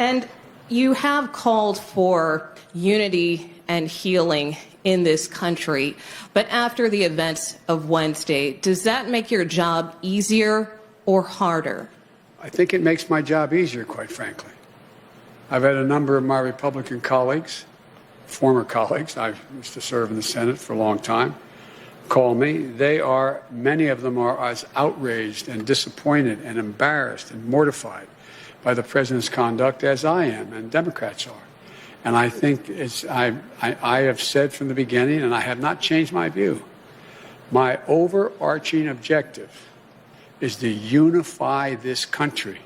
And you have called for unity and healing in this country. But after the events of Wednesday, does that make your job easier or harder? I think it makes my job easier, quite frankly. I've had a number of my Republican colleagues, former colleagues, I used to serve in the Senate for a long time, call me. Many of them are as outraged and disappointed and embarrassed and mortified by the president's conduct as I am, and Democrats are. And I think I have said from the beginning, and I have not changed my view, my overarching objective is to unify this country.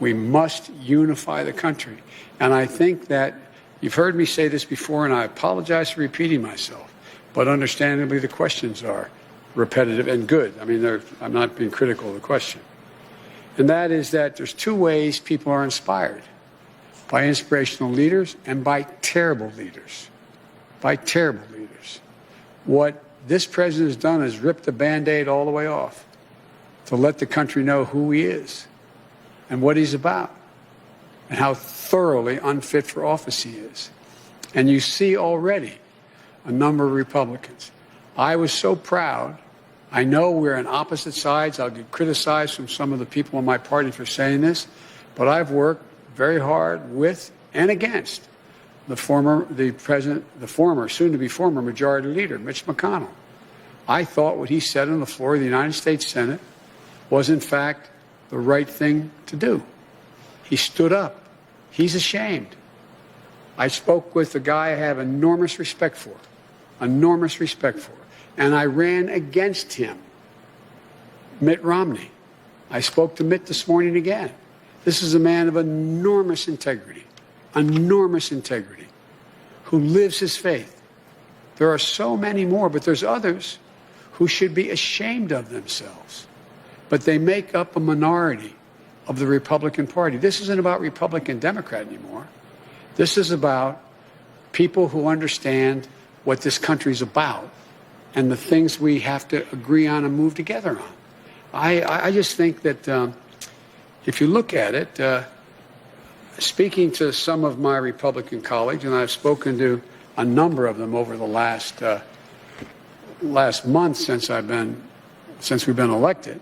We must unify the country. And I think that you've heard me say this before, and I apologize for repeating myself, but understandably the questions are repetitive and good. I mean, I'm not being critical of the question. And that is that there's two ways people are inspired: by inspirational leaders and by terrible leaders. By terrible leaders. What this president has done is ripped the Band-Aid all the way off to let the country know who he is and what he's about and how thoroughly unfit for office he is. And you see already a number of Republicans. I was so proud. I know we're on opposite sides. I'll get criticized from some of the people in my party for saying this, but I've worked very hard with and against the former, soon-to-be former Majority Leader, Mitch McConnell. I thought what he said on the floor of the United States Senate was, in fact, the right thing to do. He stood up. He's ashamed. I spoke with a guy I have enormous respect for, and I ran against him, Mitt Romney. I spoke to Mitt this morning again. This is a man of enormous integrity, who lives his faith. There are so many more, but there's others who should be ashamed of themselves. But they make up a minority of the Republican Party. This isn't about Republican Democrat anymore. This is about people who understand what this country's about and the things we have to agree on and move together on. I just think that if you look at it, speaking to some of my Republican colleagues, and I've spoken to a number of them over the last month since we've been elected,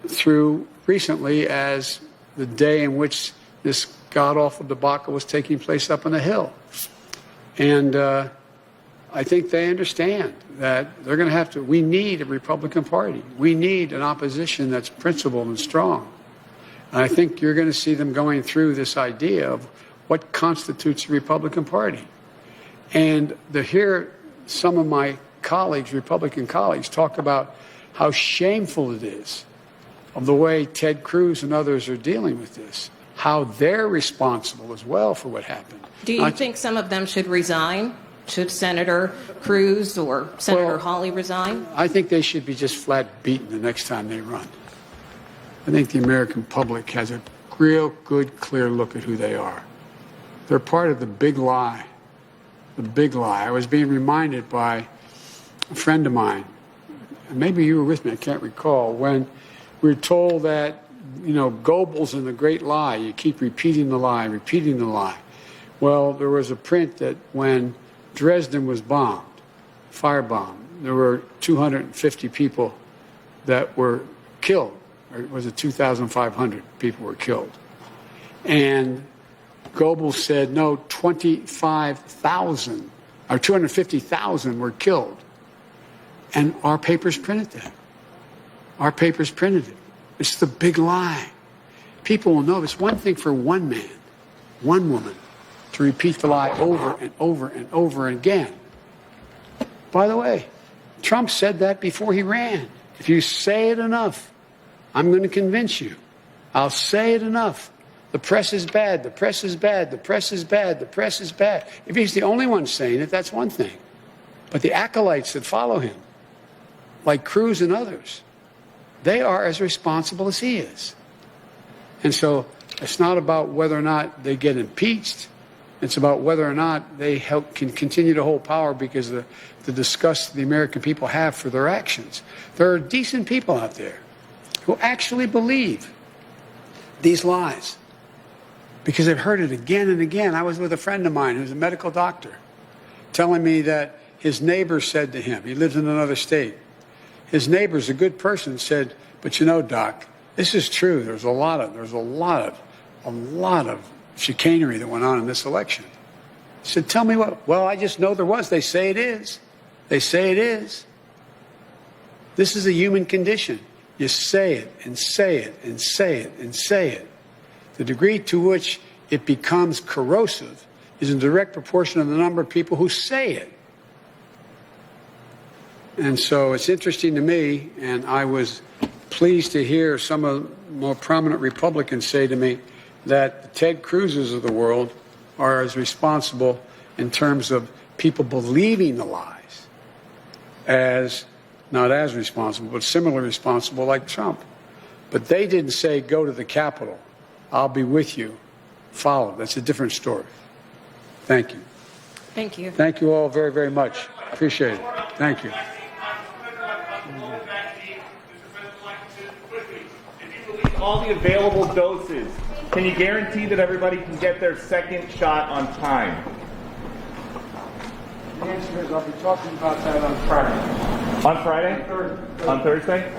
through recently as the day in which this god-awful debacle was taking place up on the Hill. And I think they understand that they're going to have to, we need a Republican Party. We need an opposition that's principled and strong. And I think you're going to see them going through this idea of what constitutes a Republican Party. And to hear some of my colleagues, Republican colleagues, talk about how shameful it is of the way Ted Cruz and others are dealing with this, how they're responsible as well for what happened. Do you think some of them should resign? Should Senator Cruz or Senator Hawley resign? I think they should be just flat beaten the next time they run. I think the American public has a real good, clear look at who they are. They're part of the big lie. The big lie. I was being reminded by a friend of mine, and maybe you were with me, I can't recall, when we were told that, Goebbels and the great lie, you keep repeating the lie. Well, there was a print that when Dresden was bombed, firebombed, there were 250 people that were killed. Or was it 2,500 people were killed? And Goebbels said, no, 25,000 or 250,000 were killed. And our papers printed that. Our papers printed it. It's the big lie. People will know it's one thing for one man, one woman, to repeat the lie over and over and over again. By the way, Trump said that before he ran. If you say it enough, I'm going to convince you. I'll say it enough. The press is bad. The press is bad. The press is bad. The press is bad. If he's the only one saying it, that's one thing. But the acolytes that follow him, like Cruz and others, they are as responsible as he is. And so it's not about whether or not they get impeached. It's about whether or not they can continue to hold power because of the disgust the American people have for their actions. There are decent people out there who actually believe these lies because I've heard it again and again. I was with a friend of mine who's a medical doctor telling me that his neighbor said to him, he lives in another state, his neighbor's a good person, said, but you know, doc, this is true. There's a lot of chicanery that went on in this election. He said, tell me what? Well, I just know there was. They say it is. They say it is. This is a human condition. You say it and say it and say it and say it. The degree to which it becomes corrosive is in direct proportion to the number of people who say it. And so it's interesting to me, and I was pleased to hear some of the more prominent Republicans say to me that the Ted Cruzes of the world are as responsible in terms of people believing the lies as, not as responsible, but similarly responsible like Trump. But they didn't say, go to the Capitol. I'll be with you. Follow. That's a different story. Thank you. Thank you. Thank you all very, very much. Appreciate it. Thank you. All the available doses, can you guarantee that everybody can get their second shot on time? The answer is I'll be talking about that on Friday. On Friday? On Thursday?